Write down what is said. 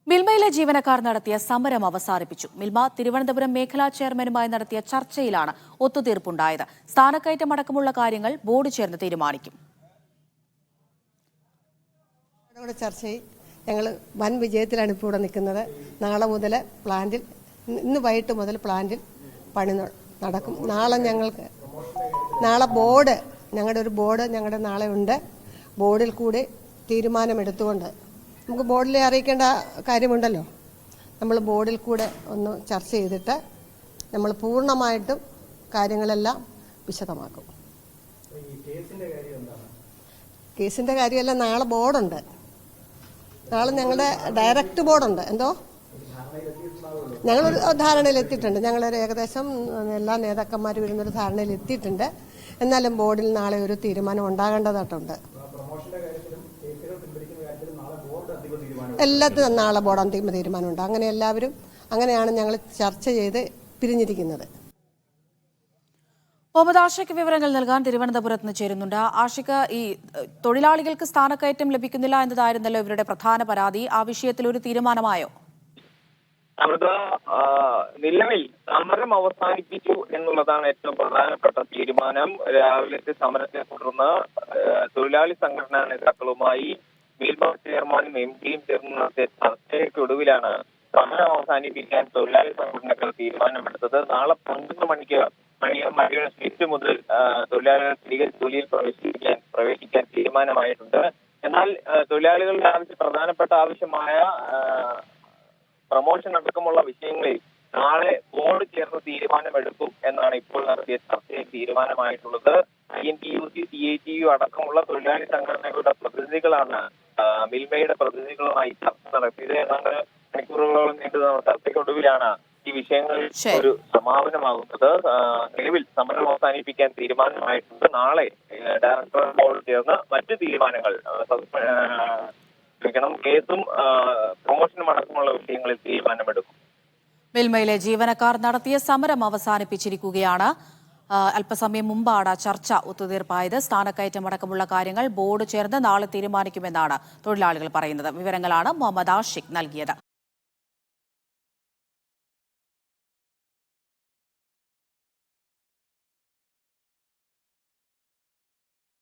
മിൽമയിലെ ജീവനക്കാർ നടത്തിയ സമരം അവസാനിപ്പിച്ചു. മിൽമ തിരുവനന്തപുരം മേഖലാ ചെയർമാനുമായി നടത്തിയ ചർച്ചയിലാണ് ഒത്തുതീർപ്പുണ്ടായത്. സ്ഥാനക്കയറ്റമടക്കമുള്ള കാര്യങ്ങൾ ബോർഡ് ചേർന്ന് തീരുമാനിക്കും. ചർച്ചയിൽ ഞങ്ങൾ വൻ വിജയത്തിലാണ് ഇപ്പോൾ ഇവിടെ നിൽക്കുന്നത്. നാളെ മുതൽ പ്ലാന്റിൽ, ഇന്ന് വൈകിട്ട് മുതൽ പ്ലാന്റിൽ പണി നടക്കും. നാളെ ബോർഡ്, ഞങ്ങളുടെ ഒരു ബോർഡ് നാളെ ഉണ്ട്. ബോർഡിൽ കൂടി തീരുമാനമെടുത്തുകൊണ്ട് നമുക്ക് ബോർഡിലെ അറിയിക്കേണ്ട കാര്യമുണ്ടല്ലോ. നമ്മൾ ബോർഡിൽ കൂടെ ഒന്ന് ചർച്ച ചെയ്തിട്ട് നമ്മൾ പൂർണ്ണമായിട്ടും കാര്യങ്ങളെല്ലാം വിശദമാക്കും. കേസിൻ്റെ കാര്യമല്ല, നാളെ ബോർഡുണ്ട്. നാളെ ഞങ്ങളുടെ ഡയറക്റ്റ് ബോർഡുണ്ട്. ഞങ്ങളൊരു ധാരണയിലെത്തിയിട്ടുണ്ട്. ഞങ്ങളൊരു ഏകദേശം എല്ലാ നേതാക്കന്മാരും വരുന്നൊരു ധാരണയിലെത്തിയിട്ടുണ്ട്. എന്നാലും ബോർഡിൽ നാളെ ഒരു തീരുമാനം ഉണ്ടാകേണ്ടതായിട്ടുണ്ട്. എല്ലാത്തിനും നാളെ ബോർഡ് അന്തിമ തീരുമാനമുണ്ട്. അങ്ങനെ എല്ലാവരും അങ്ങനെയാണ് ഞങ്ങൾ ചർച്ച ചെയ്ത് പിരിഞ്ഞിരിക്കുന്നത്. മുഹമ്മദ് ആഷിഖ് വിവരങ്ങൾ നൽകാൻ തിരുവനന്തപുരത്ത് നിന്ന് ചേരുന്നുണ്ട്. ആഷിഖ്, ഈ തൊഴിലാളികൾക്ക് സ്ഥാനക്കയറ്റം ലഭിക്കുന്നില്ല എന്നതായിരുന്നല്ലോ ഇവരുടെ പ്രധാന പരാതി. ആ വിഷയത്തിൽ ഒരു തീരുമാനമായോ? നിലവിൽ സമരം അവസാനിപ്പിച്ചു എന്നുള്ളതാണ് ഏറ്റവും പ്രധാനപ്പെട്ട തീരുമാനം. രാവിലത്തെ സമരത്തെ തുടർന്ന് തൊഴിലാളി സംഘടനാ നേതാക്കളുമായി മിൽമ ചെയർമാനും MDയും ചേർന്ന് നടത്തിയ ചർച്ചയ്ക്കൊടുവിലാണ് സമരം അവസാനിപ്പിക്കാൻ തൊഴിലാളി സംഘടനകൾ തീരുമാനമെടുത്തത്. നാളെ 11 മണിയുടെ ഷിഫ്റ്റ് മുതൽ തൊഴിലാളികൾ തിരികെ ജോലിയിൽ പ്രവേശിക്കാൻ തീരുമാനമായിട്ടുണ്ട്. എന്നാൽ തൊഴിലാളികളുടെ പ്രധാനപ്പെട്ട ആവശ്യമായ പ്രമോഷൻ അടക്കമുള്ള വിഷയങ്ങളിൽ നാളെ ബോർഡ് ചേർന്ന് തീരുമാനമെടുക്കും എന്നാണ് ഇപ്പോൾ നടത്തിയ ചർച്ചയിൽ തീരുമാനമായിട്ടുള്ളത്. INTUC, CITU അടക്കമുള്ള തൊഴിലാളി സംഘടനകളുടെ പ്രതിനിധികളാണ് മിൽമയുടെ പ്രതിനിധികളുമായി ചർച്ച നടത്തിയത്. ഏതാണ്ട് മണിക്കൂറുകളോളം നീണ്ടുന്ന ചർച്ചയ്ക്കൊടുവിലാണ് ഈ വിഷയങ്ങളിൽ ഒരു സമാപനമാകുന്നത്. നിലവിൽ സമരം അവസാനിപ്പിക്കാൻ തീരുമാനമായിട്ടുണ്ട്. നാളെ ഡയറക്ടർ ബോർഡ് ചേർന്ന് മറ്റ് തീരുമാനങ്ങൾ, കേസും പ്രൊമോഷനും അടക്കമുള്ള വിഷയങ്ങളിൽ തീരുമാനമെടുക്കും. മിൽമയിലെ ജീവനക്കാർ നടത്തിയ സമരം അവസാനിപ്പിച്ചിരിക്കുകയാണ്. അല്പസമയം മുമ്പാണ് ചർച്ച ഒത്തുതീർപ്പായത്. സ്ഥാനക്കയറ്റമടക്കമുള്ള കാര്യങ്ങൾ ബോർഡ് ചേർന്ന് നാളെ തീരുമാനിക്കുമെന്നാണ് തൊഴിലാളികൾ പറയുന്നത്. വിവരങ്ങളാണ് മുഹമ്മദ് ആഷിഖ് നൽകിയത്.